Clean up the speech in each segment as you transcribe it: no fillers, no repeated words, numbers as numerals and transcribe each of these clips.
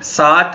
7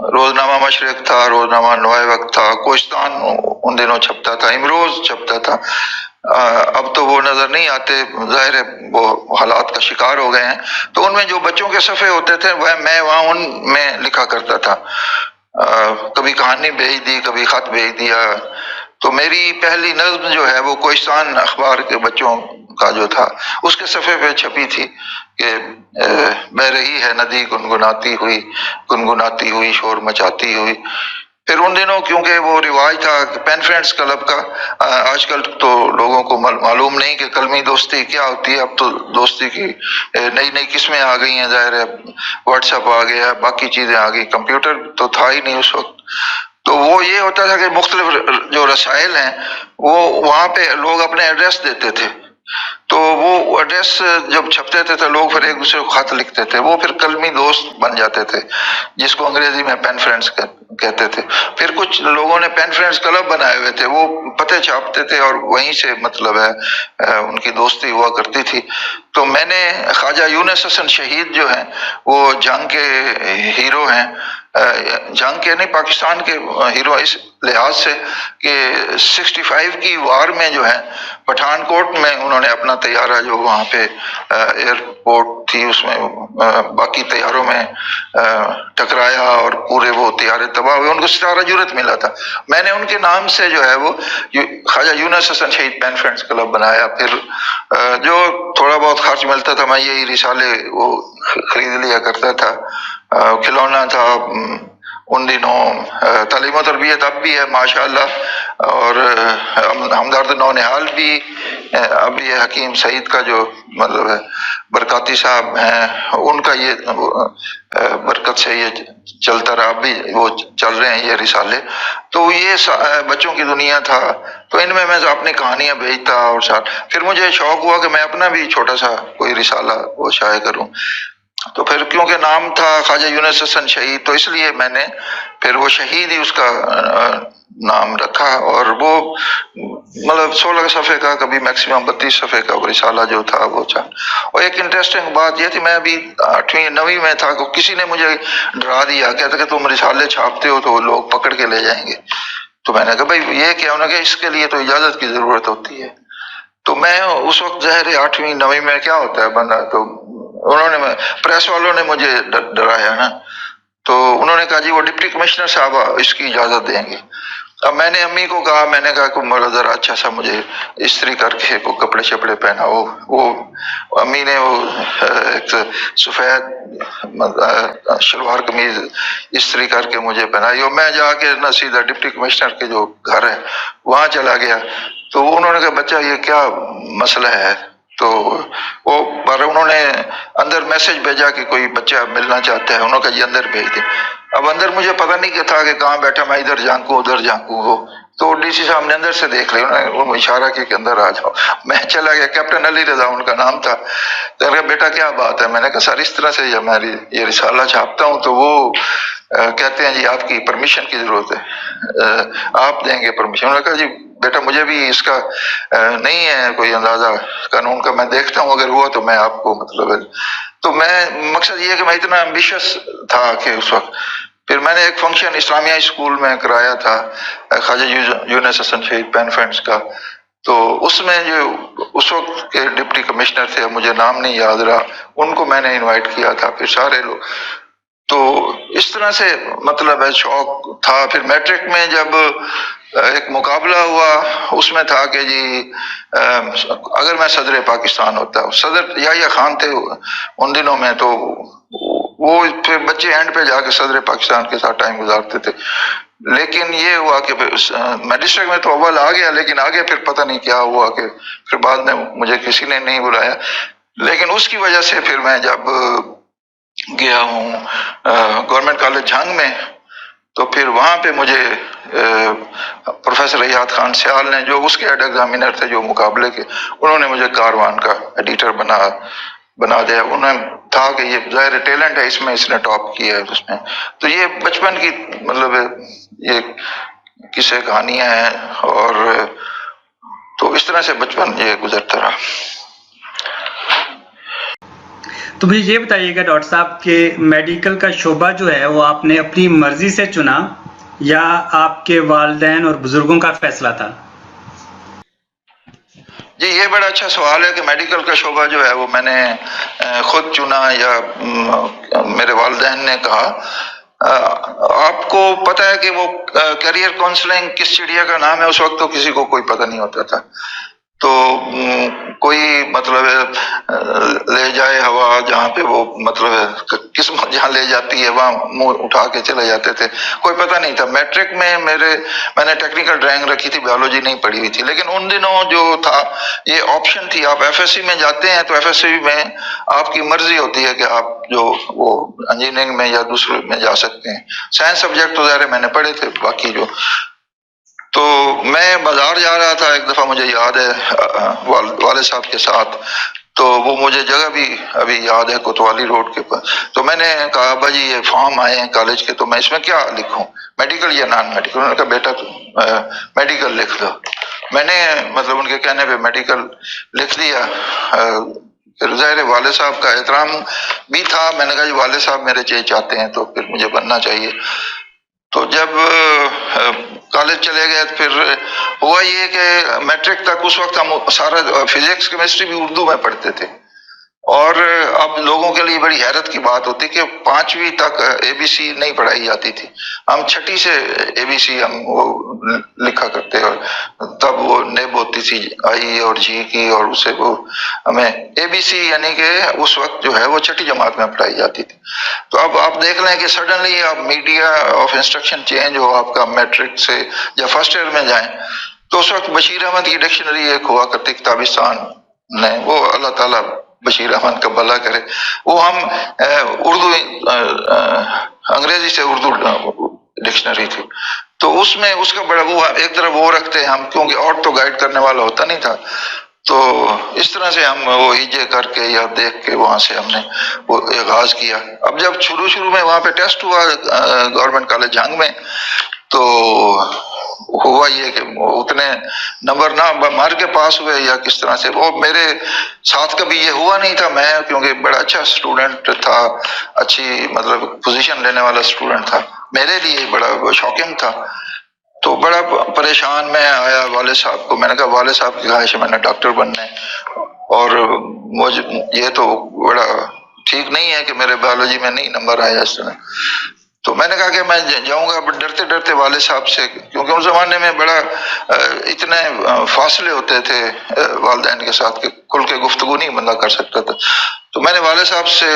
روزنامہ مشرق تھا، روزنامہ نوائے وقت تھا، کوہستان ان دنوں چھپتا تھا، امروز چھپتا تھا. اب تو وہ نظر نہیں آتے، ظاہر ہے وہ حالات کا شکار ہو گئے ہیں. تو ان میں جو بچوں کے صفحے ہوتے تھے وہ میں وہاں ان میں لکھا کرتا تھا. کبھی کہانی بھیج دی، کبھی خط بھیج دیا. تو میری پہلی نظم جو ہے وہ کوہستان اخبار کے بچوں کا جو تھا اس کے صفحے پہ چھپی تھی کہ بہ رہی ہے ندی گنگناتی ہوئی شور مچاتی ہوئی. پھر ان دنوں کیونکہ وہ رواج تھا پین فرینڈز کلب کا، آج کل تو لوگوں کو معلوم نہیں کہ کلمی دوستی کیا ہوتی ہے. اب تو دوستی کی نئی نئی قسمیں آ گئی ہیں، ظاہر ہے واٹس ایپ آ گیا، باقی چیزیں آ گئی، کمپیوٹر تو تھا ہی نہیں اس وقت. تو وہ یہ ہوتا تھا کہ مختلف جو رسائل ہیں وہ وہاں پہ لوگ اپنے ایڈریس دیتے تھے. تو وہ ایڈریس جب چھپتے تھے تو لوگ پھر ایک دوسرے کو خط لکھتے تھے، وہ پھر کلمی دوست بن جاتے تھے جس کو انگریزی میں پین فرینڈز کہتے تھے. پھر کچھ لوگوں نے پین فرینڈز کلب بنائے ہوئے تھے، وہ پتے چھاپتے تھے اور وہیں سے مطلب ہے ان کی دوستی ہوا کرتی تھی. تو میں نے خواجہ یونس حسن شہید جو ہیں وہ جنگ کے ہیرو ہیں، جنگ کے نہیں پاکستان کے ہیرو اس لحاظ سے کہ 65 کی وار میں جو ہے پٹھان کوٹ میں انہوں نے اپنا طیارہ جو وہاں پہ ایئرپورٹ تھی اس میں باقی طیاروں میں ٹکرایا اور پورے وہ طیارے تباہ ہوئے، ان کو ستارہ جرت ملا تھا. میں نے ان کے نام سے جو ہے وہ خواجہ یونس حسن شہید پین فرینڈز کلب بنایا. پھر جو تھوڑا بہت خرچ ملتا تھا میں یہی رسالے وہ خرید لیا کرتا تھا، کھلونا تھا ان دنوں. تعلیم و تربیت اب بھی ہے ماشاءاللہ، اور ہمدرد نونہال بھی اب یہ حکیم سعید کا جو مطلب ہے برکاتی صاحب ہیں ان کا یہ برکت سے یہ چلتا رہا، اب بھی وہ چل رہے ہیں یہ رسالے. تو یہ بچوں کی دنیا تھا، تو ان میں اپنی کہانیاں بھیجتا اور ساتھ پھر مجھے شوق ہوا کہ میں اپنا بھی چھوٹا سا کوئی رسالہ وہ شائع کروں. تو پھر کیونکہ نام تھا خواجہ یونس حسن شہید تو اس لیے میں نے پھر وہ شہید ہی اس کا نام رکھا، اور وہ مطلب 16 صفحے کا کبھی میکسیمم 32 صفحے کا وہ رسالہ جو تھا وہ تھا. اور ایک انٹرسٹنگ بات یہ تھی میں ابھی 8ویں 9ویں میں تھا، کسی نے مجھے ڈرا دیا کہتا کہ تم رسالے چھاپتے ہو تو وہ لوگ پکڑ کے لے جائیں گے. تو میں نے کہا بھائی یہ کیا، انہوں نے کہا اس کے لیے تو اجازت کی ضرورت ہوتی ہے. تو میں اس وقت ظاہر 8ویں 9ویں میں کیا ہوتا ہے بندہ، تو انہوں نے پریس والوں نے مجھے ڈرایا نا، تو انہوں نے کہا جی وہ ڈپٹی کمشنر صاحب اس کی اجازت دیں گے. اب میں نے امی کو کہا، میں نے کہا کہ میرا ذرا اچھا سا مجھے استری کر کے کو کپڑے شپڑے پہناؤ. وہ امی نے وہ ایک سفید شلوار قمیض استری کر کے مجھے پہنائی، اور میں جا کے نا سیدھا ڈپٹی کمشنر کے جو گھر ہے وہاں چلا گیا. تو انہوں نے کہا بچہ یہ کیا مسئلہ ہے، تو وہ پر انہوں نے اندر میسج بھیجا کہ کوئی بچہ ملنا چاہتا ہے، انہوں نے کہا جی اندر بھیج دیں. اب اندر مجھے پتہ نہیں کہ تھا کہ کہاں بیٹھا، میں ادھر جھانکوں ادھر جھانکوں. وہ تو ڈی سی صاحب نے اندر سے دیکھ لیا، انہوں نے اشارہ کیا کہ اندر آ جاؤ. میں چلا گیا، کیپٹن علی رضا ان کا نام تھا. تو انہوں نے کہا بیٹا کیا بات ہے، میں نے کہا سر اس طرح سے میں یہ رسالہ چھاپتا ہوں تو وہ کہتے ہیں جی آپ کی پرمیشن کی ضرورت ہے، آپ دیں گے پرمیشن. انہوں نے کہا جی بیٹا مجھے بھی اس کا نہیں ہے کوئی اندازہ قانون کا، میں دیکھتا ہوں اگر ہوا تو میں آپ کو مطلب ہے. تو میں مقصد یہ ہے کہ میں اتنا ایمبیشس تھا کہ اس وقت پھر میں نے ایک فنکشن اسلامیہ اسکول میں کرایا تھا خواجہ یونس حسن شہید پین فرینڈز کا. تو اس میں جو اس وقت کے ڈپٹی کمشنر تھے، مجھے نام نہیں یاد رہا، ان کو میں نے انوائٹ کیا تھا، پھر سارے لوگ. تو اس طرح سے مطلب ہے شوق تھا. پھر میٹرک میں جب ایک مقابلہ ہوا اس میں تھا کہ جی اگر میں صدر پاکستان ہوتا، صدر یحییٰ خان تھے ان دنوں میں، تو وہ پھر بچے اینڈ پہ جا کے صدر پاکستان کے ساتھ ٹائم گزارتے تھے. لیکن یہ ہوا کہ میں ڈسٹرکٹ میں تو اول آ گیا، لیکن آگے پھر پتہ نہیں کیا ہوا کہ پھر بعد میں مجھے کسی نے نہیں بلایا. لیکن اس کی وجہ سے پھر میں جب گیا ہوں گورنمنٹ کالج جھنگ میں، تو پھر وہاں پہ مجھے پروفیسر ریاض خان سیال نے جو اس کے ہیڈ ایگزامینر تھے جو مقابلے کے، انہوں نے مجھے کاروان کا ایڈیٹر بنا دیا. انہوں نے تھا کہ یہ ظاہر ٹیلنٹ ہے اس میں، اس نے ٹاپ کیا ہے اس میں. تو یہ بچپن کی مطلب یہ قصے کہانیاں ہیں، اور تو اس طرح سے بچپن یہ گزرتا رہا. تو مجھے یہ بتائیے گا ڈاکٹر صاحب کہ میڈیکل کا شعبہ جو ہے وہ آپ نے اپنی مرضی سے چنا یا آپ کے والدین اور بزرگوں کا فیصلہ تھا؟ جی یہ بڑا اچھا سوال ہے کہ میڈیکل کا شعبہ جو ہے وہ میں نے خود چنا یا میرے والدین نے کہا. آپ کو پتہ ہے کہ وہ کیریئر کاؤنسلنگ کس چڑیا کا نام ہے؟ اس وقت تو کسی کو کوئی پتہ نہیں ہوتا تھا. تو کوئی مطلب لے جائے ہوا جہاں پہ وہ مطلب قسمت جہاں لے جاتی ہے وہاں منہ اٹھا کے چلے جاتے تھے. کوئی پتہ نہیں تھا. میٹرک میں میں نے ٹیکنیکل ڈرائنگ رکھی تھی، بیولوجی نہیں پڑھی ہوئی تھی. لیکن ان دنوں جو تھا یہ آپشن تھی، آپ ایف ایس سی میں جاتے ہیں تو ایف ایس سی میں آپ کی مرضی ہوتی ہے کہ آپ جو وہ انجینئرنگ میں یا دوسرے میں جا سکتے ہیں. سائنس سبجیکٹ تو ظاہر میں نے پڑھے تھے باقی جو. تو میں بازار جا رہا تھا ایک دفعہ، مجھے یاد ہے والد صاحب کے ساتھ. تو وہ مجھے جگہ بھی ابھی یاد ہے، کوتوالی روڈ کے پاس. تو میں نے کہا ابا جی یہ فارم آئے ہیں کالج کے، تو میں اس میں کیا لکھوں، میڈیکل یا نان میڈیکل؟ انہوں نے کہا بیٹا میڈیکل لکھ دو. میں نے مطلب ان کے کہنے پہ میڈیکل لکھ دیا. پھر ظاہر والد صاحب کا احترام بھی تھا. میں نے کہا جی والد صاحب میرے چاہتے ہیں تو پھر مجھے بننا چاہیے. تو جب کالج چلے گئے پھر ہوا یہ کہ میٹرک تک اس وقت ہم سارا فزکس کیمسٹری بھی اردو میں پڑھتے تھے. اور اب لوگوں کے لیے بڑی حیرت کی بات ہوتی کہ 5ویں تک اے بی سی نہیں پڑھائی جاتی تھی. ہم 6ٹھی سے اے بی سی ہم وہ لکھا کرتے، اور تب وہ نیب ہوتی تھی آئی اور جی کی، اور اسے وہ ہمیں اے بی سی یعنی کہ اس وقت جو ہے وہ 6ٹھی جماعت میں پڑھائی جاتی تھی. تو اب آپ دیکھ لیں کہ سڈنلی آپ میڈیا آف انسٹرکشن چینج ہو آپ کا میٹرک سے یا فرسٹ ایئر میں جائیں. تو اس وقت بشیر احمد کی ڈکشنری ایک ہوا کرتی کتابستان نے، وہ اللہ تعالیٰ بشیر احمد کا بھلا کرے، وہ ہم اردو انگریزی سے اردو ڈکشنری تھی. تو اس میں اس کا بڑا وہ ایک طرف وہ رکھتے ہم، کیونکہ اور تو گائیڈ کرنے والا ہوتا نہیں تھا. تو اس طرح سے ہم وہ ایجے کر کے یا دیکھ کے وہاں سے ہم نے وہ آغاز کیا. اب جب شروع میں وہاں پہ ٹیسٹ ہوا گورنمنٹ کالج جھنگ میں، تو ہوا یہ کہ اتنے نمبر نہ مار کے پاس ہوئے یا کس طرح سے. وہ میرے ساتھ کبھی یہ ہوا نہیں تھا. میں کیونکہ بڑا اچھا اسٹوڈنٹ تھا، اچھی مطلب پوزیشن لینے والا اسٹوڈنٹ تھا، میرے لیے بڑا شاکنگ تھا. تو بڑا پریشان میں آیا والد صاحب کو. میں نے کہا والد صاحب کی خواہش ہے میں نے ڈاکٹر بننا ہے، اور مجھے یہ تو بڑا ٹھیک نہیں ہے کہ میرے بیولوجی میں نہیں نمبر آیا اس طرح. تو میں نے کہا کہ میں جاؤں گا ڈرتے ڈرتے والد صاحب سے، کیونکہ اس زمانے میں بڑا اتنے فاصلے ہوتے تھے والدین کے ساتھ کہ کھل کے گفتگو نہیں بندہ کر سکتا تھا. تو میں نے والد صاحب سے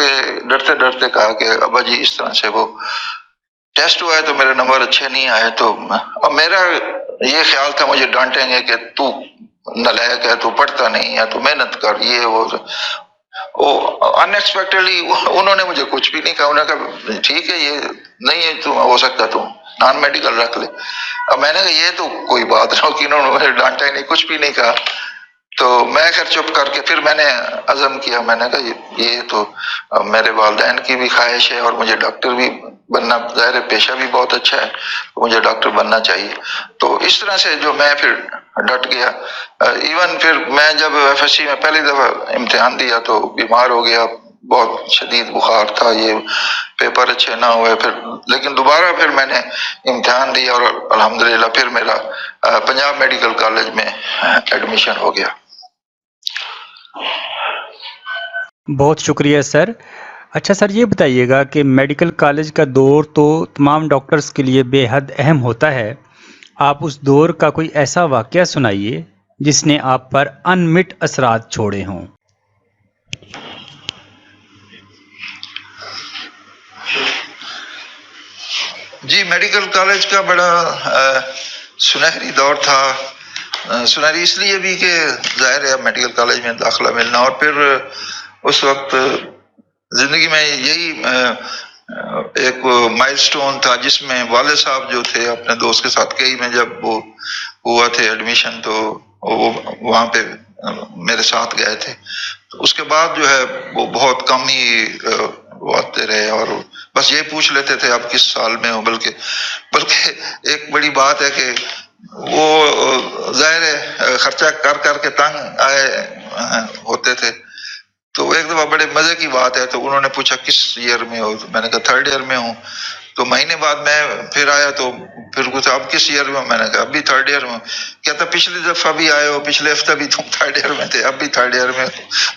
ڈرتے ڈرتے کہا کہ ابا جی اس طرح سے وہ ٹیسٹ ہوا ہے تو میرے نمبر اچھے نہیں آئے. تو اب میرا یہ خیال تھا مجھے ڈانٹیں گے کہ تو نالائق ہے، تو پڑھتا نہیں ہے، تو محنت کر، یہ وہ. ان ایکسپیکٹڈلی انہوں نے مجھے کچھ بھی نہیں کہا. انہوں نے کہا ٹھیک ہے یہ نہیں ہے تو ہو سکتا تو نان میڈیکل رکھ لے. اب میں نے کہا یہ تو کوئی بات نہ کہ انہوں نے مجھے ڈانٹا ہی نہیں، کچھ بھی نہیں کہا. تو میں خیر چپ کر کے پھر میں نے عزم کیا. میں نے کہا یہ تو میرے والدین کی بھی خواہش ہے اور مجھے ڈاکٹر بھی بننا، ظاہر پیشہ بھی بہت اچھا ہے، مجھے ڈاکٹر بننا چاہیے. تو اس طرح سے جو میں پھر ڈٹ گیا. ایون پھر میں جب ایف ایس سی میں پہلی دفعہ امتحان دیا تو بیمار ہو گیا، بہت شدید بخار تھا، یہ پیپر اچھے نہ ہوئے. پھر لیکن دوبارہ پھر میں نے امتحان دیا اور الحمدللہ پھر میرا پنجاب میڈیکل کالج میں ایڈمیشن ہو گیا. بہت شکریہ سر. اچھا سر یہ بتائیے گا کہ میڈیکل کالج کا دور تو تمام ڈاکٹرز کے لیے بے حد اہم ہوتا ہے. آپ اس دور کا کوئی ایسا واقعہ سنائیے جس نے آپ پر انمٹ اثرات چھوڑے ہوں. جی میڈیکل کالج کا بڑا سنہری دور تھا. سنہری اس لیے بھی کہ ظاہر ہے میڈیکل کالج میں داخلہ ملنا، اور پھر اس وقت زندگی میں یہی ایک مائل سٹون تھا جس میں والد صاحب جو تھے اپنے دوست کے ساتھ کئی میں جب وہ ہوا تھے ایڈمیشن تو وہ وہاں پہ میرے ساتھ گئے تھے. تو اس کے بعد جو ہے وہ بہت کم ہی وہ آتے رہے اور بس یہ پوچھ لیتے تھے آپ کس سال میں ہو. بلکہ ایک بڑی بات ہے کہ وہ ظاہر ہے خرچہ کر کے تنگ آئے ہوتے تھے. تو ایک دفعہ بڑے مزے کی بات ہے، تو انہوں نے پوچھا کس ایئر میں ہو، تو میں نے کہا 3rd ایئر میں ہوں. تو مہینے بعد میں پھر آیا، تو پھر کچھ اب کس ایئر میں ہوں، میں نے کہا اب بھی 3rd ایئر میں ہوں. کہتا پچھلی دفعہ بھی آئے ہو، پچھلے ہفتے بھی تم 3rd ایئر میں تھے، اب بھی 3rd ایئر میں ہو.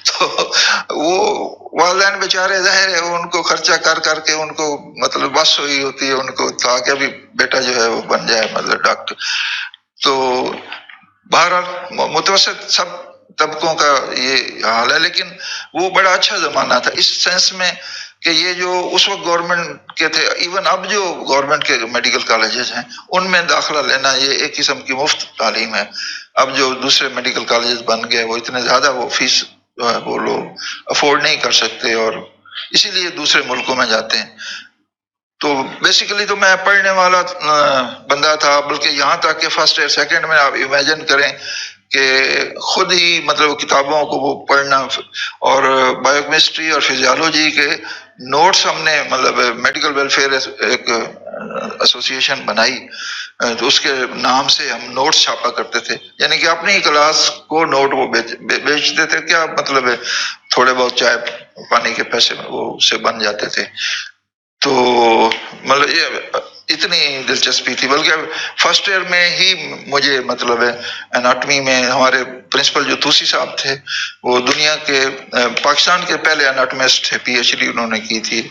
تو وہ والدین بیچارے ظاہر ہے ان کو خرچہ کر کر کے ان کو مطلب بس ہوئی ہوتی ہے ان کو، تھا کہ ابھی بیٹا جو ہے وہ بن جائے مطلب ڈاکٹر. تو بہرحال متوسط سب طبقوں کا یہ حال ہے، لیکن وہ بڑا اچھا زمانہ تھا اس سینس میں کہ یہ جو اس وقت گورنمنٹ کے تھے، ایون اب جو گورنمنٹ کے میڈیکل کالجز ہیں ان میں داخلہ لینا یہ ایک قسم کی مفت تعلیم ہے. اب جو دوسرے میڈیکل کالجز بن گئے وہ اتنے زیادہ وہ فیس جو ہے وہ لوگ افورڈ نہیں کر سکتے، اور اسی لیے دوسرے ملکوں میں جاتے ہیں. تو بیسیکلی تو میں پڑھنے والا بندہ تھا، بلکہ یہاں تک کہ 1st ایئر 2nd میں آپ امیجن کریں کہ خود ہی مطلب کتابوں کو وہ پڑھنا، اور بایو کیمسٹری اور فزیالوجی کے نوٹس ہم نے مطلب میڈیکل ویلفیئر ایک ایسوسیشن بنائی، تو اس کے نام سے ہم نوٹس چھاپا کرتے تھے، یعنی کہ اپنی کلاس کو نوٹ وہ بیچتے تھے. کیا مطلب ہے، تھوڑے بہت چائے پانی کے پیسے وہ اس سے بن جاتے تھے. تو مطلب یہ اتنی دلچسپی تھی، بلکہ 1st ایئر میں ہی مجھے مطلب ہے اناٹمی میں ہمارے پرنسپل جو توسی صاحب تھے، وہ دنیا کے پاکستان کے پہلے اناٹمسٹ تھے، PhD انہوں نے کی تھی،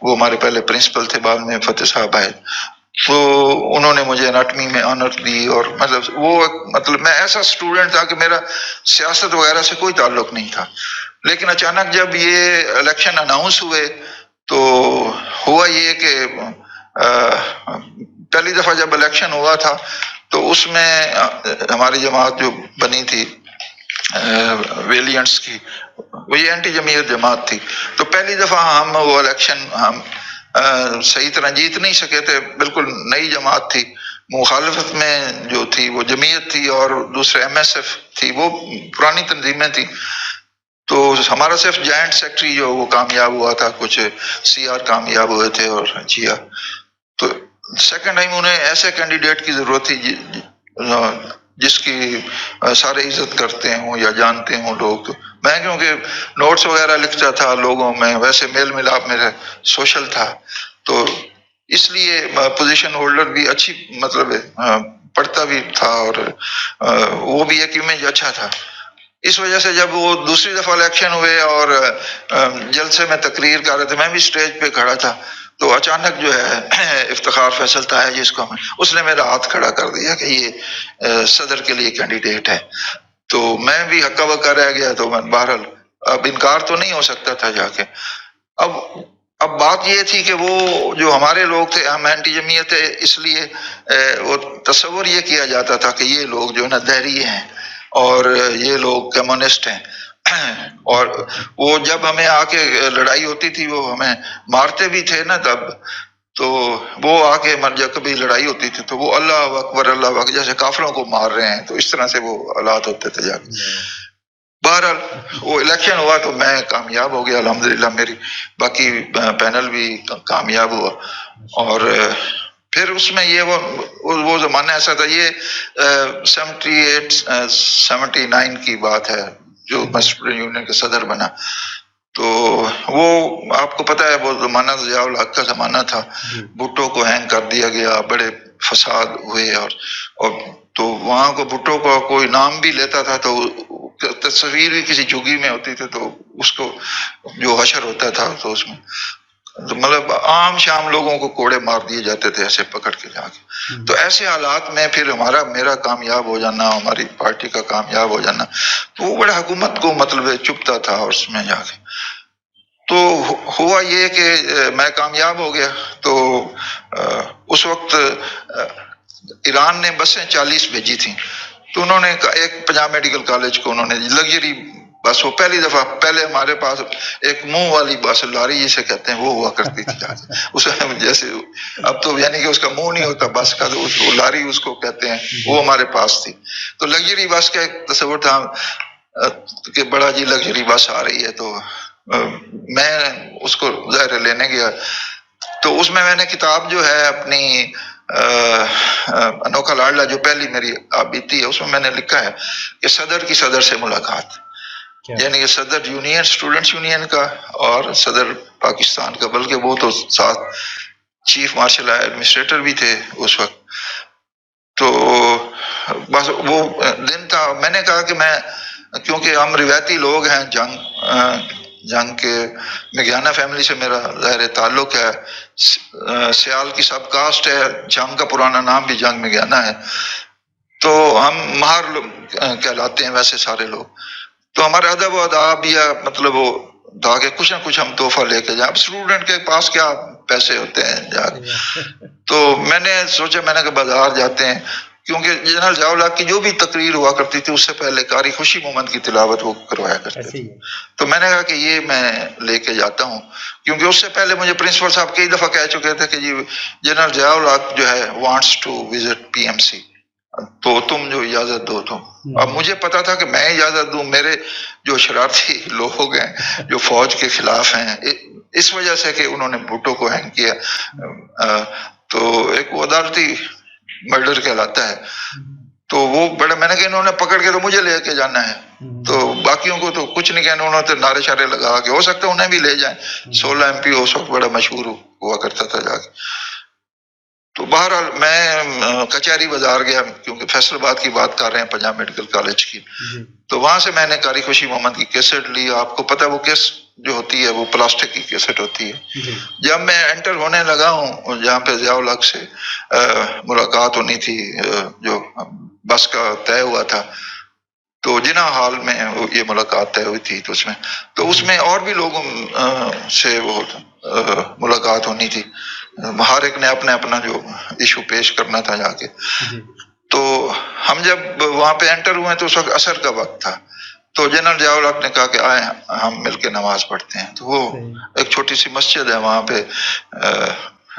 وہ ہمارے پہلے پرنسپل تھے، بعد میں فتح صاحب آئے. تو انہوں نے مجھے اناٹمی میں آنر دی، اور مطلب میں ایسا اسٹوڈنٹ تھا کہ میرا سیاست وغیرہ سے کوئی تعلق نہیں تھا. لیکن اچانک جب یہ الیکشن اناؤنس ہوئے تو ہوا یہ کہ پہلی دفعہ جب الیکشن ہوا تھا تو اس میں ہماری جماعت جو بنی تھی ویلینٹس کی، وہ یہ اینٹی جمعیت جماعت تھی. تو پہلی دفعہ ہم وہ الیکشن ہم صحیح طرح جیت نہیں سکے تھے، بالکل نئی جماعت تھی. مخالفت میں جو تھی وہ جمعیت تھی، اور دوسرے MSF تھی، وہ پرانی تنظیمیں تھی. تو ہمارا صرف جوائنٹ سیکٹری جو وہ کامیاب ہوا تھا، کچھ CR کامیاب ہوئے تھے اور جیا. تو 2nd ٹائم انہیں ایسے کینڈیڈیٹ کی ضرورت تھی جس کی سارے عزت کرتے ہوں یا جانتے ہوں لوگ. تو میں کیونکہ نوٹس وغیرہ لکھتا تھا لوگوں میں، ویسے میل ملاپ میرا سوشل تھا، تو اس لیے پوزیشن ہولڈر بھی اچھی مطلب پڑھتا بھی تھا، اور وہ بھی ایک امیج اچھا تھا. اس وجہ سے جب وہ دوسری دفعہ الیکشن ہوئے اور جلسے میں تقریر کر رہے تھے، میں بھی سٹیج پہ کھڑا تھا، تو اچانک جو ہے افتخار فیصل طاہر جس کو اس نے میرا ہاتھ کھڑا کر دیا کہ یہ صدر کے لیے کینڈیڈیٹ ہے. تو میں بھی ہکا بکا رہ گیا. تو میں بہرحال اب انکار تو نہیں ہو سکتا تھا جا کے. اب بات یہ تھی کہ وہ جو ہمارے لوگ تھے ہم اینٹی جمعیت تھے، اس لیے وہ تصور یہ کیا جاتا تھا کہ یہ لوگ جو ہے نا دہری ہیں اور یہ لوگ کمیونسٹ ہیں. اور وہ جب ہمیں آ کے لڑائی ہوتی تھی وہ ہمیں مارتے بھی تھے نا تب. تو وہ آ کے جب کبھی لڑائی ہوتی تھی تو وہ اللہ اکبر اللہ اکبر جیسے کافروں کو مار رہے ہیں، تو اس طرح سے وہ حالات ہوتے تھے جا کے. بہرحال وہ الیکشن ہوا تو میں کامیاب ہو گیا الحمدللہ، میری باقی پینل بھی کامیاب ہوا. اور پھر اس میں یہ وہ زمانہ ایسا تھا، یہ 79 کی بات ہے جو میں اسٹوڈنٹ یونین کا صدر بنا. تو وہ آپ کو پتہ ہے وہ زمانہ ضیاء الحق کا زمانہ تھا، بھٹو کو ہینگ کر دیا گیا، بڑے فساد ہوئے، اور تو وہاں کو بھٹو کو کوئی نام بھی لیتا تھا تو تصویر بھی کسی جھگی میں ہوتی تھی تو اس کو جو حشر ہوتا تھا تو اس میں مطلب عام شام لوگوں کو کوڑے مار دیے جاتے تھے ایسے پکڑ کے جا کے. تو ایسے حالات میں پھر میرا کامیاب ہو جانا، ہماری پارٹی کا کامیاب ہو جانا، تو وہ بڑا حکومت کو مطلب چپتا تھا اور اس میں جا کے. تو ہوا یہ کہ میں کامیاب ہو گیا. تو اس وقت ایران نے بسیں 40 بھیجی تھیں، تو انہوں نے ایک پنجاب میڈیکل کالج کو انہوں نے لگژری بس، وہ پہلی دفعہ پہلے ہمارے پاس ایک منہ والی بس لاری جسے کہتے ہیں وہ ہوا کرتی تھی اس جیسے اب تو یعنی کہ اس کا منہ نہیں ہوتا بس کا، تو وہ لاری اس کو کہتے ہیں، وہ ہمارے پاس تھی. تو لگژری بس کا ایک تصور تھا کہ بڑا جی لگژری بس آ رہی ہے. تو میں اس کو ظاہر لینے گیا، تو اس میں نے کتاب جو ہے اپنی انوکھا لاڈلا جو پہلی میری بیتی ہے اس میں نے لکھا ہے کہ صدر کی صدر سے ملاقات. یعنی کہ صدر یونین اسٹوڈنٹس یونین کا اور صدر پاکستان کا، بلکہ وہ تو ساتھ چیف مارشل ایڈمنسٹریٹر بھی تھے اس وقت. تو بس وہ دن تھا. میں نے کہا کہ میں، کیونکہ ہم روایتی لوگ ہیں، جنگ کے میگیانہ فیملی سے میرا ظاہر تعلق ہے، سیال کی سب کاسٹ ہے، جنگ کا پرانا نام بھی جنگ میگیانہ ہے، تو ہم مہار کہلاتے ہیں ویسے سارے لوگ. تو ہمارا ادب و آداب یا مطلب وہ تھا کہ کچھ نہ کچھ ہم تحفہ لے کے جائیں. اب اسٹوڈنٹ کے پاس کیا پیسے ہوتے ہیں جا کے. تو میں نے سوچا، میں نے کہ بازار جاتے ہیں، کیونکہ جنرل ضیاء الحق کی جو بھی تقریر ہوا کرتی تھی اس سے پہلے قاری خوشی محمد کی تلاوت وہ کروایا کرتے تھے. تو میں نے کہا کہ یہ میں لے کے جاتا ہوں، کیونکہ اس سے پہلے مجھے پرنسپل صاحب کئی دفعہ کہہ چکے تھے کہ جی جنرل ضیاء الحق جو ہے wants to visit P M C, تو تم جو اجازت دو. تو اب مجھے پتا تھا کہ میں اجازت دوں، میرے جو شرارتی لوگ ہیں جو فوج کے خلاف ہیں، اس وجہ سے کہ انہوں نے بھٹو کو ہینگ کیا، تو ایک وہ عدالتی مرڈر کہلاتا ہے. تو وہ بڑا، میں نے کہا انہوں نے پکڑ کے تو مجھے لے کے جانا ہے، تو باقیوں کو تو کچھ نہیں کہنا. انہوں نے نعرے شارے لگا کے، ہو سکتا ہے انہیں بھی لے جائیں. 16 MP اس وقت بڑا مشہور ہوا کرتا تھا جا کے. تو بہرحال میں کچہری بازار گیا، کیونکہ فیصل آباد کی بات کر رہے ہیں، پنجاب میڈیکل کالج کی. تو وہاں سے میں نے قاری خوشی محمد کی کیسٹ لی. آپ کو پتہ وہ کیسٹ جو ہوتی ہے وہ پلاسٹک کی کیسٹ ہوتی ہے. جب میں انٹر ہونے لگا ہوں جہاں پہ ضیاء الحق سے ملاقات ہونی تھی، جو بس کا طے ہوا تھا، تو جنا ہال میں یہ ملاقات طے ہوئی تھی. تو اس میں اور بھی لوگوں سے وہ ملاقات ہونی تھی. ہر ایک نے اپنا اپنا جو ایشو پیش کرنا تھا جا کے. تو ہم جب وہاں پہ انٹر ہوئے تو اس وقت عصر کا وقت تھا. تو جنرل ضیاء الحق نے کہا کہ آئیں ہم مل کے نماز پڑھتے ہیں. تو وہ ایک چھوٹی سی مسجد ہے وہاں پہ،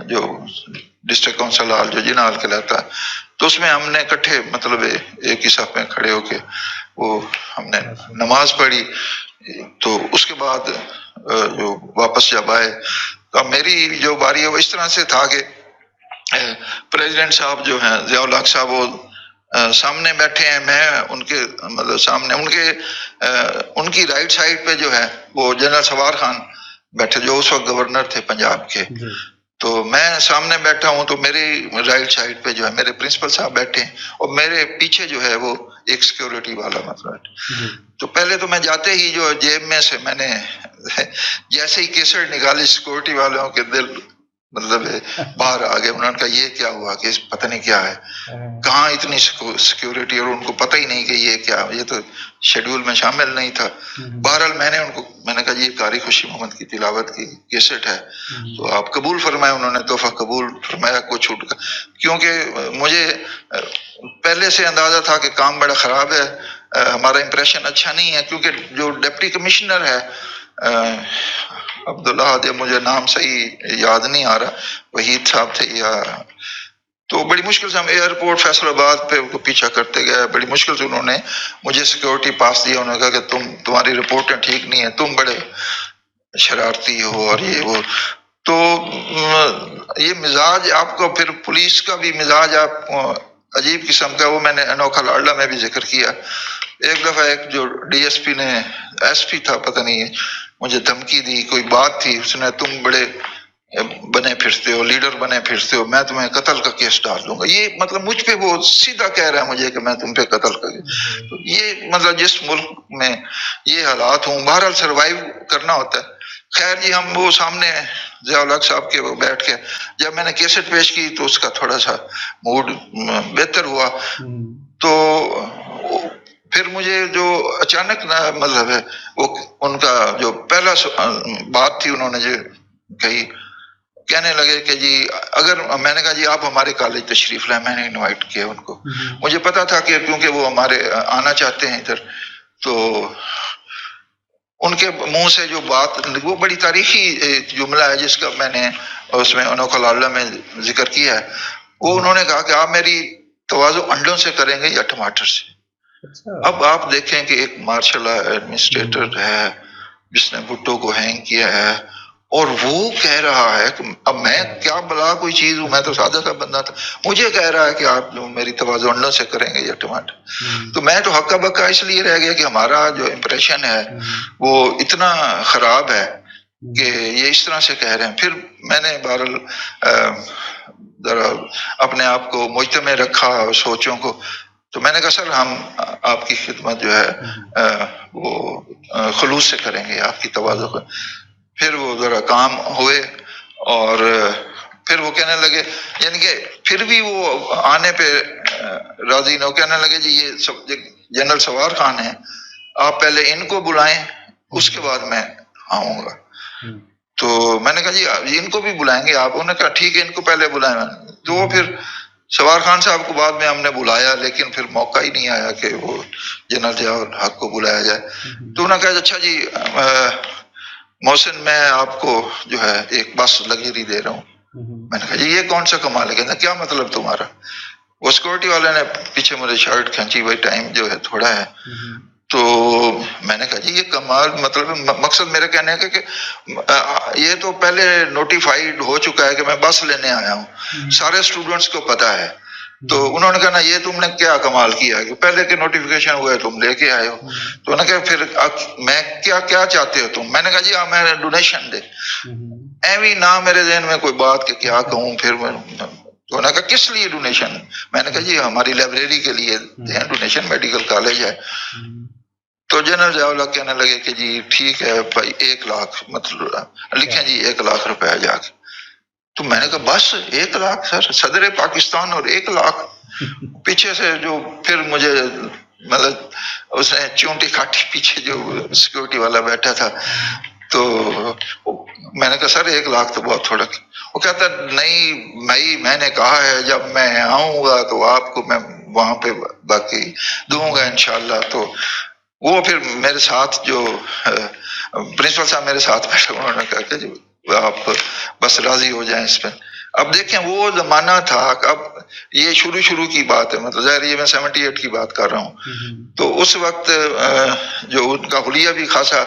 جو ڈسٹرکٹ کونسل ہال جو جنا ہال کہلاتا ہے. تو اس میں ہم نے اکٹھے مطلب ایک ہی صف میں کھڑے ہو کے وہ ہم نے نماز پڑھی. تو اس کے بعد جو واپس جب آئے تو میری جو باری ہے وہ اس طرح سے تھا کہ پریزیڈنٹ صاحب جو ہیں ضیاء الحق صاحب، وہ سامنے بیٹھے ہیں، میں ان کے مطلب سامنے، ان کی رائٹ سائڈ پہ جو ہے وہ جنرل سوار خان بیٹھے جو اس وقت گورنر تھے پنجاب کے. تو میں سامنے بیٹھا ہوں، تو میری رائٹ سائڈ پہ جو ہے میرے پرنسپل صاحب بیٹھے ہیں، اور میرے پیچھے جو ہے وہ ایک سیکیورٹی والا مطلب. تو پہلے تو میں جاتے ہی جو جیب میں سے میں نے جیسے ہی کیسٹ نکالی، سیکورٹی والوں کے دل مطلب باہر آ گئے. انہوں نے کہا یہ کیا ہوا کہ پتہ نہیں کیا ہے، کہاں اتنی سیکیورٹی، اور ان کو پتہ ہی نہیں کہ یہ کیا، یہ تو شیڈول میں شامل نہیں تھا. بہرحال میں نے کہا یہ قاری خوشی محمد کی تلاوت کی کیسٹ ہے، تو آپ قبول فرمائے. انہوں نے تحفہ قبول فرمایا. کو چھوٹ کا، کیونکہ مجھے پہلے سے اندازہ تھا کہ کام بڑا خراب ہے، ہمارا امپریشن اچھا نہیں ہے. کیونکہ جو ڈپٹی کمشنر ہے عبداللہ، مجھے نام صحیح یاد نہیں آ رہا، وحید صاحب تھے یا، تو بڑی مشکل سے ہم ایئرپورٹ فیصل آباد پہ پیچھا کرتے گئے. بڑی مشکل سے انہوں نے مجھے سیکورٹی پاس دیا. انہوں نے کہا کہ تمہاری رپورٹیں ٹھیک نہیں ہیں، تم بڑے شرارتی ہو اور یہ وہ. تو یہ مزاج آپ کو، پھر پولیس کا بھی مزاج آپ عجیب قسم کا، وہ میں نے انوکھا لاڈلا میں بھی ذکر کیا. ایک دفعہ ایک جو ڈی ایس پی نے، ایس پی تھا پتہ نہیں، مجھے دھمکی دی، کوئی بات تھی، اس نے تم بڑے بنے پھرتے ہو، لیڈر بنے پھرتے ہو، میں تمہیں قتل کا کیس ڈال دوں گا. یہ مطلب مجھ پہ وہ سیدھا کہہ رہا ہے مجھے کہ میں تم پہ قتل کا. یہ مطلب جس ملک میں یہ حالات ہوں، بہرحال سروائیو کرنا ہوتا ہے. خیر جی، ہم وہ سامنے ضیاء الحق صاحب کے وہ بیٹھ کے جب میں نے کیسٹ پیش کی تو اس کا تھوڑا سا موڈ بہتر ہوا. تو پھر مجھے جو اچانک مطلب ہے وہ ان کا جو پہلا بات تھی، انہوں نے جو کہی، کہنے لگے کہ جی اگر، میں نے کہا جی آپ ہمارے کالج تشریف لائیں. میں نے انوائٹ کیا ان کو. مجھے پتا تھا کہ کیونکہ وہ ہمارے آنا چاہتے ہیں ادھر، تو ان کے منہ سے جو بات، وہ بڑی تاریخی جملہ ہے جس کا میں نے اس میں انوکھا لاڈلا میں ذکر کیا ہے. وہ انہوں نے کہا کہ آپ میری تواضع انڈوں سے کریں گے یا ٹماٹر سے. اب آپ دیکھیں کہ ایک مارشل ایڈمنسٹریٹر ہے جس نے بھٹو کو ہینگ کیا ہے، اور وہ کہہ رہا ہے کہ اب میں کیا بلا کوئی چیز ہوں، میں تو سادہ سا بندہ تھا، مجھے کہہ رہا ہے کہ آپ جو میری توازن سے کریں گے یہ ٹماٹر. تو میں تو ہکا بکا اس لیے رہ گیا کہ ہمارا جو امپریشن ہے وہ اتنا خراب ہے کہ یہ اس طرح سے کہہ رہے ہیں. پھر میں نے بہرحال ذرا اپنے آپ کو مجتمع رکھا اور سوچوں کو، تو میں نے کہا سر ہم آپ کی خدمت جو ہے وہ خلوص سے کریں گے، آپ کی تواضع کو. پھر وہ ذرا کام ہوئے اور پھر وہ کہنے لگے، یعنی کہ پھر بھی وہ آنے پہ راضی نہ ہو، کہنے لگے جی یہ جنرل سوار خان ہیں، آپ پہلے ان کو بلائیں اس کے بعد میں آؤں گا. تو میں نے کہا جی ان کو بھی بلائیں گے آپ؟ انہوں نے کہا ٹھیک ہے ان کو پہلے بلائیں. تو وہ پھر سوار خان صاحب کو بعد میں ہم نے بلایا، لیکن پھر موقع ہی نہیں آیا کہ وہ جنرل ضیاء الحق کو بلایا جائے. تو انہوں نے کہا اچھا جی محسن میں آپ کو جو ہے ایک بس لگژری دے رہا ہوں. میں نے کہا جی یہ کون سا کمال ہے؟ کہنا کیا مطلب تمہارا؟ وہ سیکورٹی والے نے پیچھے مجھے شرٹ کھینچی، بھائی ٹائم جو ہے تھوڑا ہے. تو میں نے کہا جی یہ کمال مطلب مقصد میرے کہنے کا کہ یہ تو پہلے نوٹیفائیڈ ہو چکا ہے کہ میں بس لینے آیا ہوں، سارے اسٹوڈنٹس کو پتا ہے. تو انہوں نے کہا نا یہ تم نے کیا کمال کیا کہ پہلے کے نوٹیفیکیشن ہوئے تم لے کے آئے ہو. تو انہوں نے کہا پھر میں کیا چاہتے ہو تم؟ میں نے کہا جی میں ڈونیشن دے. ایوی نہ میرے ذہن میں کوئی بات کہ کیا کہوں. پھر تو انہوں نے کہا کس لیے ڈونیشن؟ میں نے کہا جی ہماری لائبریری کے لیے ڈونیشن، میڈیکل کالج ہے. تو جنرل ضیاء الحق کہنے لگے کہ جی ٹھیک ہے بھائی 1 لاکھ مطلب لکھیں جی 1 لاکھ روپے جا کے. تو میں نے کہا بس 1 لاکھ سر، صدر پاکستان اور 1 لاکھ؟ پیچھے سے جو پھر مجھے مطلب اس نے چونٹی کاٹی پیچھے جو سیکورٹی والا بیٹھا تھا. تو میں نے کہا سر 1 لاکھ تو بہت تھوڑا. وہ کہتا نہیں میں نے کہا ہے جب میں آؤں گا تو آپ کو میں وہاں پہ باقی دوں گا انشاءاللہ. تو وہ پھر میرے ساتھ جو پرنسپل صاحب میرے ساتھ بیٹھے، انہوں نے کہا کہ جی آپ بس راضی ہو جائیں اس پہ. اب دیکھیں وہ زمانہ تھا، اب یہ شروع کی بات ہے، مطلب ظاہر یہ میں 78 کی بات کر رہا ہوں. تو اس وقت جو ان کا حلیہ بھی خاصا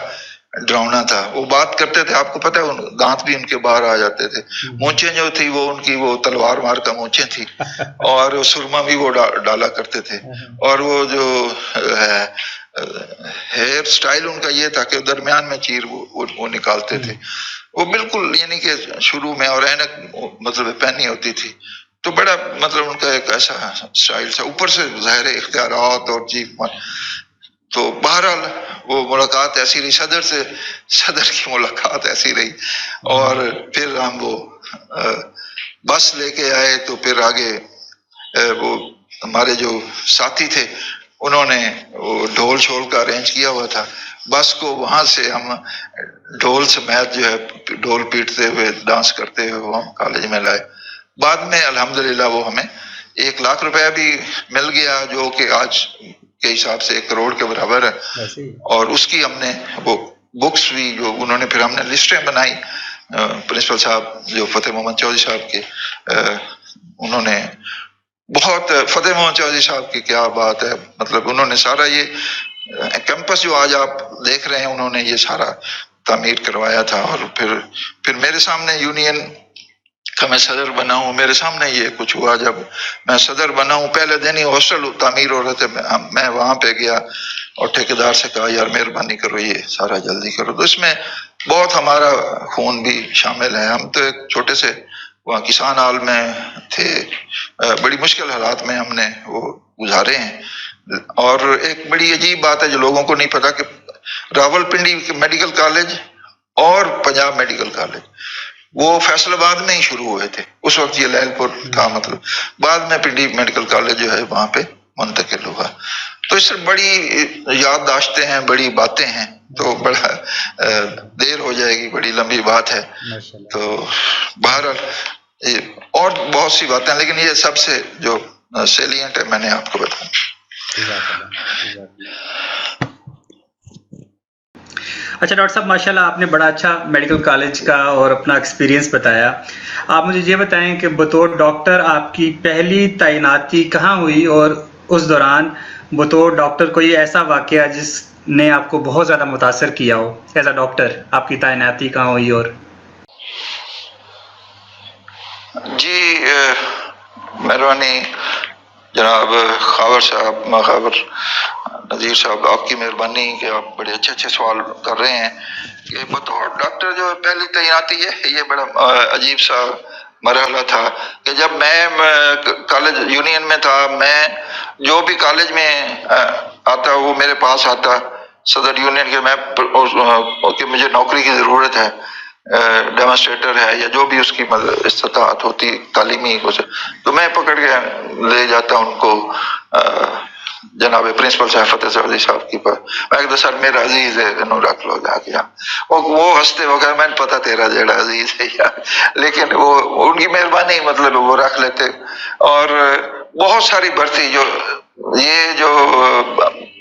ڈراؤنا تھا. وہ بات کرتے تھے، آپ کو پتہ ہے دانت بھی ان کے باہر آ جاتے تھے. مونچھیں جو تھی وہ ان کی وہ تلوار مار کا مونچھیں تھی، اور سرما بھی وہ ڈالا کرتے تھے. اور وہ جو ہے ہیئر سٹائل ان کا یہ تھا کہ درمیان میں چیر وہ نکالتے تھے. وہ بالکل یعنی کہ شروع میں، اور اینک مطلب پہنی ہوتی تھی. تو بڑا مطلب ان کا ایک ایسا سٹائل تھا، اوپر سے ظاہر اختیارات اور چیف. تو بہرحال وہ ملاقات ایسی رہی، صدر کی ملاقات ایسی رہی. اور پھر ہم وہ بس لے کے آئے. تو پھر آگے وہ ہمارے جو ساتھی تھے انہوں نے وہ ڈھول چھول کا ارینج کیا ہوا تھا. بس کو وہاں سے ہم ڈھول سمیت جو ہے ڈھول پیٹتے ہوئے ڈانس کرتے ہوئے وہ ہم کالج میں لائے. بعد میں الحمدللہ وہ ہمیں 1 لاکھ روپیہ بھی مل گیا، جو کہ آج کے حساب سے 1 کروڑ کے برابر ہے. اور اس کی ہم نے وہ بکس بھی جو انہوں نے پھر ہم نے لسٹیں بنائی. پرنسپل صاحب جو فتح محمد چودھری صاحب کے، انہوں نے بہت، فتح محمد چودھری صاحب کی کیا بات ہے، مطلب انہوں نے سارا یہ کیمپس جو آج آپ دیکھ رہے ہیں انہوں نے یہ سارا تعمیر کروایا تھا. اور پھر میرے سامنے یونین کا میں صدر بنا ہوں، میرے سامنے یہ کچھ ہوا. جب میں صدر بنا ہوں پہلے دن ہی ہاسٹل تعمیر ہو رہے تھے، میں وہاں پہ گیا اور ٹھیکیدار سے کہا یار مہربانی کرو یہ سارا جلدی کرو. تو اس میں بہت ہمارا خون بھی شامل ہے. ہم تو ایک چھوٹے سے وہاں کسان ہال میں تھے، بڑی مشکل حالات میں ہم نے وہ گزارے ہیں. اور ایک بڑی عجیب بات ہے جو لوگوں کو نہیں پتا کہ راول پنڈی میڈیکل کالج اور پنجاب میڈیکل کالج وہ فیصل آباد میں ہی شروع ہوئے تھے. اس وقت یہ لہل پور تھا، مطلب بعد میں پنڈی میڈیکل کالج جو ہے وہاں پہ منتقل ہوا. تو اس سے بڑی یادداشتیں ہیں، بڑی باتیں ہیں. تو بڑا دیر ہو جائے گی، بڑی لمبی بات ہے. تو بہرحال اور بہت سی باتیں، لیکن یہ سب سے جو سیلینٹ ہے میں نے آپ کو بتایا. اچھا ڈاکٹر صاحب، ماشاءاللہ آپ نے بڑا اچھا میڈیکل کالج کا اور اپنا ایکسپیرینس بتایا. آپ مجھے یہ بتائیں کہ بطور ڈاکٹر آپ کی پہلی تعیناتی کہاں ہوئی، اور اس دوران بطور ڈاکٹر کوئی ایسا واقعہ جس نے آپ کو بہت زیادہ متاثر کیا ہو ایز اے ڈاکٹر، آپ کی تعیناتی کہاں ہوئی؟ اور جی مہربانی جناب خاور صاحب، خاور نذیر صاحب، آپ کی مہربانی کہ آپ بڑے اچھے سوال کر رہے ہیں کہ بطور ڈاکٹر جو پہلی تعیناتی ہے یہ بڑا عجیب سا مرحلہ تھا کہ جب میں کالج یونین میں تھا، میں جو بھی کالج میں آتا وہ میرے پاس آتا صدر یونین کے، میں کہ مجھے نوکری کی ضرورت ہے، ڈیمونسٹریٹر ہے یا جو بھی اس کی استطاعت ہوتی تعلیمی کچھ، تو میں پکڑ کے لے جاتا ان کو جناب پرنسپل صاحب فتح سعودی صاحب کی پر، میں کہتا سر میرا عزیز ہے انہوں رکھ لو جا کے، وہ ہنستے وغیرہ، میں نے پتا تیرا جڑا عزیز ہے یار، لیکن وہ ان کی مہربانی مطلب وہ رکھ لیتے۔ اور بہت ساری بھرتی جو یہ جو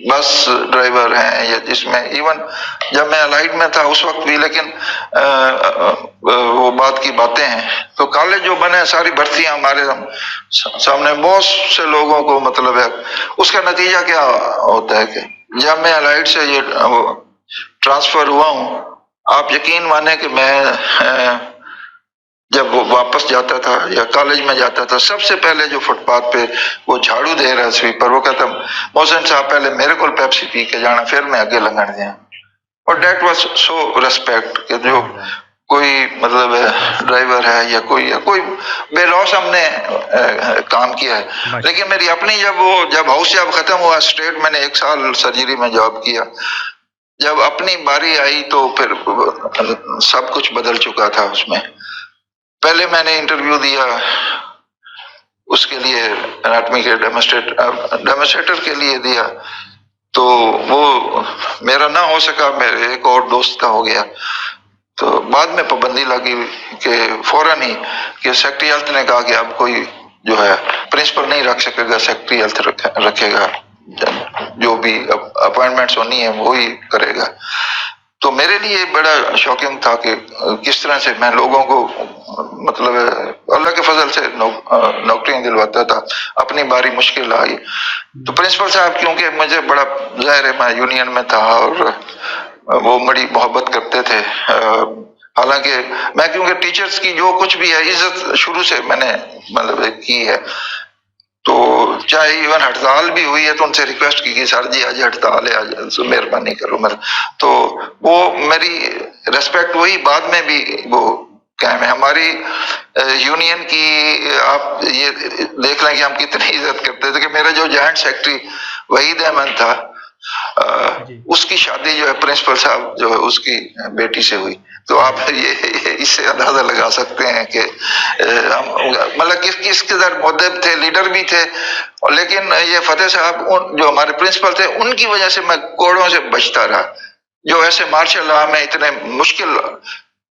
بس ڈرائیور ہیں یا جس میں ایون جب میں الائٹ میں تھا اس وقت بھی، لیکن وہ بات کی باتیں ہیں تو کالج جو بنے ساری بھرتیاں ہمارے سامنے بہت سے لوگوں کو مطلب ہے، اس کا نتیجہ کیا ہوتا ہے کہ جب میں الائٹ سے یہ ٹرانسفر ہوا ہوں، آپ یقین مانیں کہ میں جب وہ واپس جاتا تھا یا کالج میں جاتا تھا، سب سے پہلے جو فٹ پاتھ پہ وہ جھاڑو دے رہا سویپر، وہ کہتا محسن صاحب پہلے میرے کو پیپسی پی کے جانا پھر میں آگے لنگن دیا، اور دیٹ واز سو ریسپیکٹ کہ جو کوئی مطلب ڈرائیور ہے یا کوئی بے لوس ہم نے کام کیا ہے۔ لیکن میری اپنی جب ہاؤس جاب ختم ہوا اسٹریٹ، میں نے 1 سال سرجری میں جاب کیا، جب اپنی باری آئی تو پھر سب کچھ بدل چکا تھا اس میں۔ پہلے میں نے انٹرویو دیا اس کے لیے اناٹمی کے ڈیمونسٹریٹر کے لیے دیا، تو وہ میرا نہ ہو سکا، میرے ایک اور دوست کا ہو گیا، تو بعد میں پابندی لگی کہ فوراً ہی کہ سیکٹری ہیلتھ نے کہا کہ اب کوئی جو ہے پرنسپل نہیں رکھ سکے گا، سیکٹری ہیلتھ رکھے گا، جو بھی اپوائنٹمنٹس ہونی ہے وہی کرے گا۔ تو میرے لیے بڑا شاکنگ تھا کہ کس طرح سے میں لوگوں کو مطلب اللہ کے فضل سے نوکریاں دلواتا تھا، اپنی باری مشکل آئی تو پرنسپل صاحب کیونکہ مجھے بڑا ظاہر ہے میں یونین میں تھا اور وہ بڑی محبت کرتے تھے، حالانکہ میں کیونکہ ٹیچرز کی جو کچھ بھی ہے عزت شروع سے میں نے مطلب کی ہے، تو چاہے ایون ہڑتال بھی ہوئی ہے تو ان سے ریکویسٹ کی کہ سر جی آج ہڑتال ہے، آج مہربانی کرو میرا، تو وہ میری ریسپیکٹ وہی بعد میں بھی وہ قائم ہے۔ ہماری یونین کی آپ یہ دیکھ لیں کہ ہم کتنی عزت کرتے تھے کہ میرا جو جوائنٹ سیکٹری وحید احمد تھا، اس کی شادی جو ہے پرنسپل صاحب جو ہے اس کی بیٹی سے ہوئی، تو آپ یہ اس سے اندازہ لگا سکتے ہیں کہ ہم مطلب کس قدر مؤدب تھے، لیڈر بھی تھے، لیکن یہ فتح صاحب جو ہمارے پرنسپل تھے ان کی وجہ سے میں کوڑوں سے بچتا رہا، جو ایسے مارشل لا میں اتنے مشکل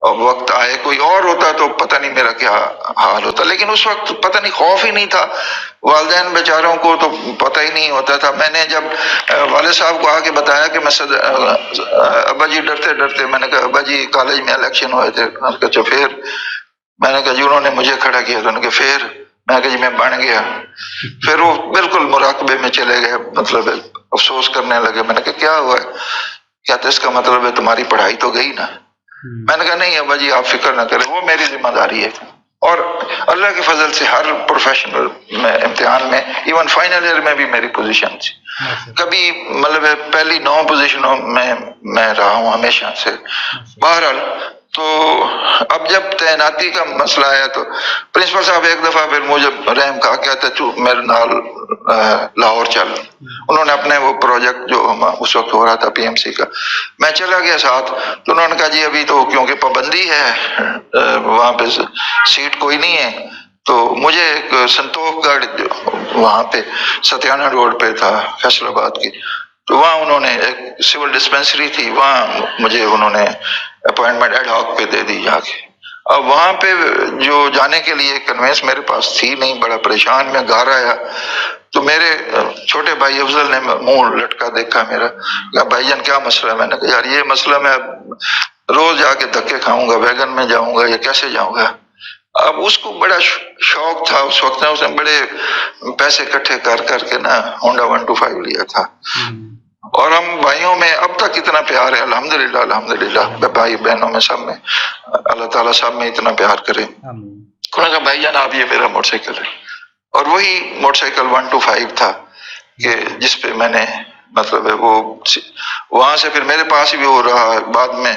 وقت آئے، کوئی اور ہوتا تو پتہ نہیں میرا کیا حال ہوتا، لیکن اس وقت پتہ نہیں خوف ہی نہیں تھا، والدین بیچاروں کو تو پتہ ہی نہیں ہوتا تھا۔ میں نے جب والد صاحب کو آ کے بتایا کہ میں ابا جی ڈرتے ڈرتے میں نے کہا ابا جی کالج میں الیکشن ہوئے تھے، میں نے کہا پھر، میں نے کہا جی انہوں نے مجھے کھڑا کیا، تو انہوں نے کہا پھر، میں نے کہا جی میں بن گیا، پھر وہ بالکل مراقبے میں چلے گئے، مطلب افسوس کرنے لگے، میں نے کہا کیا ہوا ہے، کہتے اس کا مطلب ہے تمہاری پڑھائی تو گئی نا، میں نے کہا نہیں ابا جی آپ فکر نہ کریں، وہ میری ذمہ داری ہے، اور اللہ کے فضل سے ہر پروفیشنل میں امتحان میں ایون فائنل ایئر میں بھی میری پوزیشن تھی، کبھی مطلب پہلی 9 پوزیشنوں میں رہا ہوں ہمیشہ سے۔ بہرحال تو اب جب تعیناتی کا مسئلہ آیا تو پرنسپل صاحب ایک دفعہ پھر مجھے رحم کہا کہتا تو میرے نال لاہور چل، انہوں نے اپنے وہ پروجیکٹ جو اس وقت ہو رہا تھا پی ایم سی کا، میں چلا گیا ساتھ، تو انہوں نے کہا جی ابھی تو کیونکہ پابندی ہے وہاں پہ سیٹ کوئی نہیں ہے، تو مجھے ایک سنتوخ گڑھ وہاں پہ ستیانہ روڈ پہ تھا فیصل آباد کی، تو وہاں انہوں نے ایک سول ڈسپینسری تھی، وہاں مجھے انہوں نے اپوائنٹمنٹ ایڈ ہاک پہ دے دی جا کے۔ اب وہاں پہ جو جانے کے لیے کنوینس میرے پاس تھی نہیں، بڑا پریشان میں گھر آیا تو میرے چھوٹے بھائی افضل نے منہ لٹکا دیکھا میرا، کہا بھائی جان کیا مسئلہ ہے، میں نے کہا یار یہ مسئلہ میں روز جا کے دھکے کھاؤں گا، ویگن میں جاؤں گا یا کیسے جاؤں گا۔ اب اس کو بڑا شوق تھا اس وقت، اس نے بڑے پیسے اکٹھے کر کے نا ہونڈا 125 لیا تھا، اور ہم بھائیوں میں اب تک اتنا پیار ہے الحمدللہ، بھائی بہنوں میں سب میں اللہ تعالیٰ سب میں اتنا پیار کرے۔ تو میں نے کہا بھائی جان آپ یہ میرا موٹر سائیکل ہے، اور وہی موٹر سائیکل 125 تھا کہ جس پہ میں نے مطلب ہے وہ وہاں سے پھر میرے پاس بھی وہ رہا بعد میں،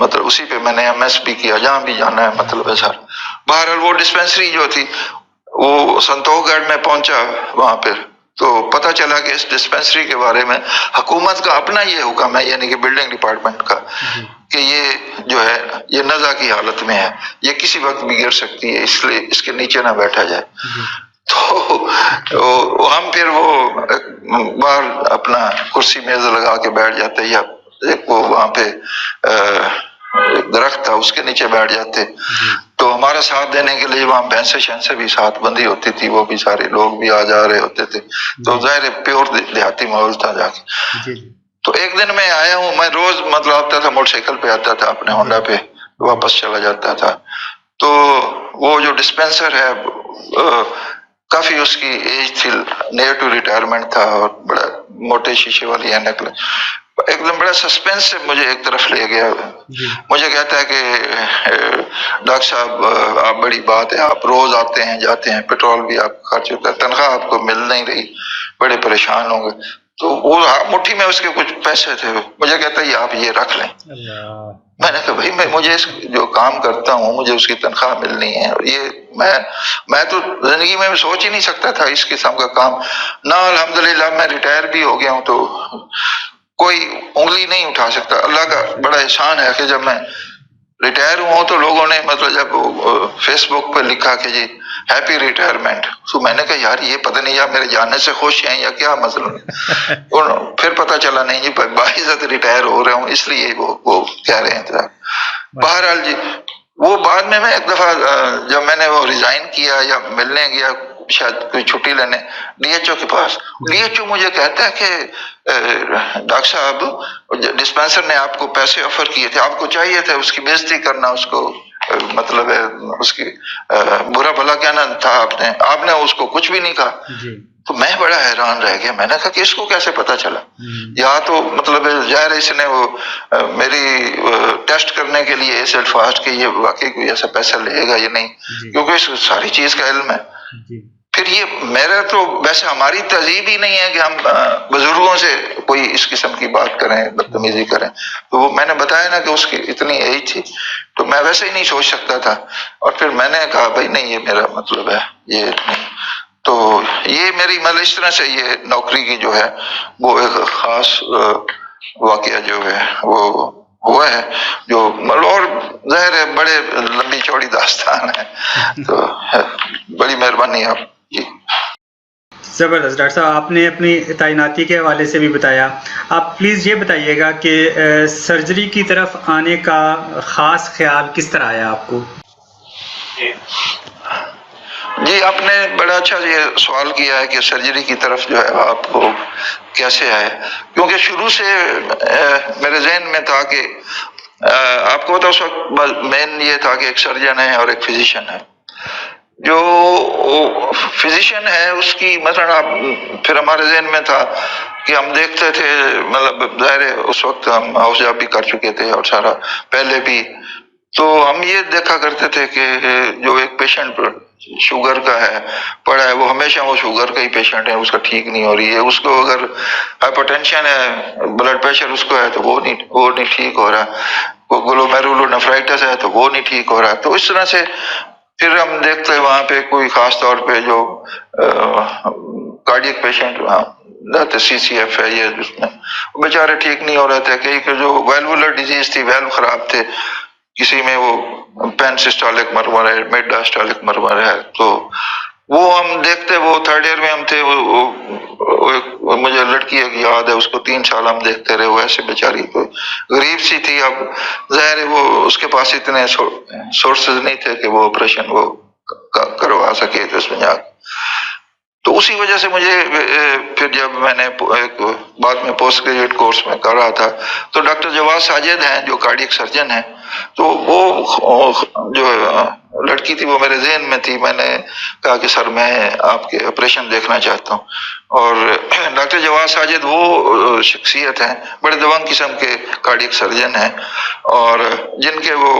مطلب اسی پہ میں نے ایم ایس بھی کیا جہاں بھی جانا ہے مطلب ہے سر۔ بہرحال وہ ڈسپینسری جو تھی وہ سنتوخ گڑھ میں پہنچا، وہاں پہ تو پتہ چلا کہ اس ڈسپینسری کے بارے میں حکومت کا اپنا یہ حکم ہے، یعنی کہ بلڈنگ ڈپارٹمنٹ کا، کہ یہ جو ہے یہ نزع کی حالت میں ہے، یہ کسی وقت بھی گر سکتی ہے، اس لیے اس کے نیچے نہ بیٹھا جائے۔ تو ہم پھر وہ باہر اپنا کرسی میز لگا کے بیٹھ جاتے، یا ایک وہ وہاں پہ ایک درخت تھا اس کے نیچے بیٹھ جاتے، تو ہمارا ساتھ دینے کے لیے وہاں بھینسیں شینسیں بھی ساتھ بندی ہوتی تھی، وہ بھی سارے لوگ بھی آ جا رہے ہوتے تھے، تو ظاہر پیور دیہاتی ماحول تھا جا کے۔ تو ایک دن میں آیا ہوں، میں روز مطلب آتا تھا موٹر سائیکل پہ آتا تھا اپنے ہونڈا پہ، واپس چلا جاتا تھا، تو وہ جو ڈسپینسر ہے کافی اس کی ایج تھی، نیئر ٹو ریٹائرمنٹ تھا، اور بڑا موٹے شیشے والی اینک، ایک دم بڑا سسپینس سے مجھے ایک طرف لے گیا، مجھے کہتا ہے کہ ڈاکٹر صاحب آپ بڑی بات ہے، آپ روز آتے ہیں جاتے ہیں، پیٹرول بھی آپ خرچ ہوتا ہے، تنخواہ آپ کو مل نہیں رہی، بڑے پریشان ہوں گے، تو وہ مٹھی میں اس کے کچھ پیسے تھے، مجھے کہتا ہے آپ یہ رکھ لیں۔ میں نے کہا بھائی مجھے جو کام کرتا ہوں مجھے اس کی تنخواہ ملنی ہے، اور یہ میں تو زندگی میں سوچ ہی نہیں سکتا تھا اس قسم کا کام نہ، الحمدللہ میں ریٹائر بھی ہو گیا ہوں تو کوئی انگلی نہیں اٹھا سکتا۔ اللہ کا بڑا احسان ہے کہ جب میں ریٹائر ہوا تو لوگوں نے مطلب جب فیس بک پہ لکھا کہ جی ہیپی ریٹائرمنٹ، تو میں نے کہا یار یہ پتہ نہیں یا میرے جانے سے خوش ہیں یا کیا مسئلہ ہے، اور پھر پتہ چلا نہیں جی باعزت ریٹائر ہو رہا ہوں اس لیے وہ کہہ رہے ہیں۔ بہرحال جی وہ بعد میں ایک دفعہ جب میں نے وہ ریزائن کیا یا ملنے گیا شاید کوئی چھٹی لینے ڈی ایچ او کے پاس، ڈی ایچ او مجھے کہتا ہے کہ ڈاکٹر صاحب ڈسپینسر نے آپ کو پیسے آفر کیے تھے، آپ کو چاہیے تھا اس کی بےزتی کرنا، اس کو مطلب ہے اس کی برا بھلا کہنا تھا، آپ نے اس کو کچھ بھی نہیں کہا۔ تو میں بڑا حیران رہ گیا، میں نے کہا کہ اس کو کیسے پتا چلا، یا تو مطلب ظاہر اس نے وہ میری ٹیسٹ کرنے کے لیے ایسے الفاظ کہ یہ واقعی کوئی ایسا پیسہ لے گا یا نہیں، کیونکہ اس ساری چیز کا علم ہے۔ پھر یہ میرا تو ویسے ہماری تہذیب ہی نہیں ہے کہ ہم بزرگوں سے کوئی اس قسم کی بات کریں، بدتمیزی کریں، تو وہ میں نے بتایا نا کہ اس کی اتنی ایج تھی تو میں ویسے ہی نہیں سوچ سکتا تھا، اور پھر میں نے کہا بھائی نہیں یہ میرا مطلب ہے یہ نہیں، تو یہ میری مطلب اس طرح سے یہ نوکری کی جو ہے وہ ایک خاص واقعہ جو ہے وہ ہوا ہے، جو اور ظاہر ہے بڑے لمبی چوڑی داستان ہے، تو بڑی مہربانی آپ جی۔ زبردست ڈاکٹر صاحب، آپ نے اپنی تعیناتی کے حوالے سے بھی بتایا، آپ پلیز یہ بتائیے گا کہ سرجری کی طرف آنے کا خاص خیال کس طرح آیا آپ کو؟ جی آپ نے بڑا اچھا یہ سوال کیا ہے کہ سرجری کی طرف جو ہے آپ کو کیسے آئے، کیونکہ شروع سے میرے ذہن میں تھا کہ آپ کو تو اس وقت مین یہ تھا کہ ایک سرجن ہے اور ایک فزیشین ہے، جو فزیشین ہے اس کی مثلا پھر ہمارے ذہن میں تھا کہ ہم دیکھتے تھے مطلب ظاہر اس وقت ہم ہاؤس جاب بھی کر چکے تھے اور سارا پہلے بھی، تو ہم یہ دیکھا کرتے تھے کہ جو ایک پیشنٹ شوگر کا ہے پڑا ہے وہ ہمیشہ وہ شوگر کا ہی پیشنٹ ہے، اس کا ٹھیک نہیں ہو رہی ہے، اس کو اگر ہائپر ٹینشن ہے بلڈ پریشر اس کو ہے تو وہ نہیں ٹھیک ہو رہا، گلومیرولونیفرائٹس ہے تو وہ نہیں ٹھیک ہو رہا، تو اس طرح سے پھر ہم دیکھتے ہیں وہاں پہ کوئی خاص طور پہ جو کارڈیک پیشنٹ رہتے سی سی ایف ہے یہ جس میں بیچارے ٹھیک نہیں ہو رہے تھے، کئی کہ جو ویلولر ڈیزیز تھی ویلو خراب تھے، کسی میں وہ پین سسٹالک مرمر ہے مڈ ڈاسٹالک مرمر ہے، تو وہ ہم دیکھتے، وہ تھرڈ ایئر میں ہم تھے، وہ مجھے لڑکی ایک یاد ہے اس کو 3 سال ہم دیکھتے رہے، وہ ایسے بیچاری کو غریب سی تھی، اب ظاہر ہے وہ اس کے پاس اتنے سورسز نہیں تھے کہ وہ آپریشن وہ کروا سکے تو اس میں جا کے، تو اسی وجہ سے مجھے پھر جب میں نے ایک بعد میں پوسٹ گریجویٹ کورس میں کر رہا تھا تو ڈاکٹر جواد ساجد ہیں جو کارڈیک سرجن ہیں، تو وہ جو لڑکی تھی وہ میرے ذہن میں تھی، میں نے کہا کہ سر میں آپ کے آپریشن دیکھنا چاہتا ہوں، اور ڈاکٹر جواد ساجد وہ شخصیت ہیں بڑے دبنگ قسم کے کارڈیک سرجن ہیں، اور جن کے وہ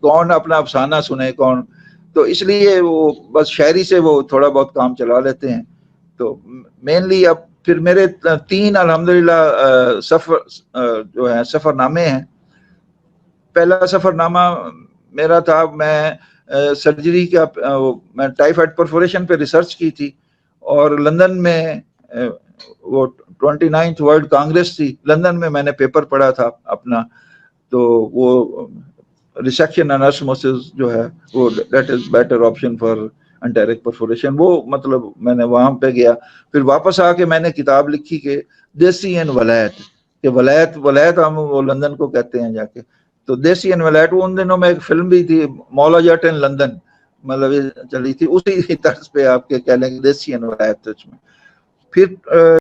کون اپنا افسانہ سنے کون, تو اس لیے وہ بس شاعری سے وہ تھوڑا بہت کام چلا لیتے ہیں. تو مینلی اب پھر میرے 3 الحمدللہ جو ہے سفر نامے ہیں. پہلا سفر نامہ میرا تھا, میں سرجری کا میں ٹائیفائڈ پرفوریشن پہ ریسرچ کی تھی, اور لندن میں وہ 29th ورلڈ کانگریس تھی لندن میں, میں نے پیپر پڑھا تھا اپنا. تو وہ ریسیکشن اینڈ اسموسس جو ہے وہ that is better option for enteric perforation, وہ مطلب میں نے وہاں پہ گیا. پھر واپس آ کے میں نے کتاب لکھی کہ دیسی اینڈ ولایت, کہ ولایت ہم وہ لندن کو کہتے ہیں جا کے, تو دیسی اینڈ ولایت. وہ ان دنوں میں ایک فلم بھی تھی مولا جٹ ان لندن, مطلب یہ چلی تھی, اسی طرز پہ آپ کے کہہ لیں دیسی اینڈ ولایت. پھر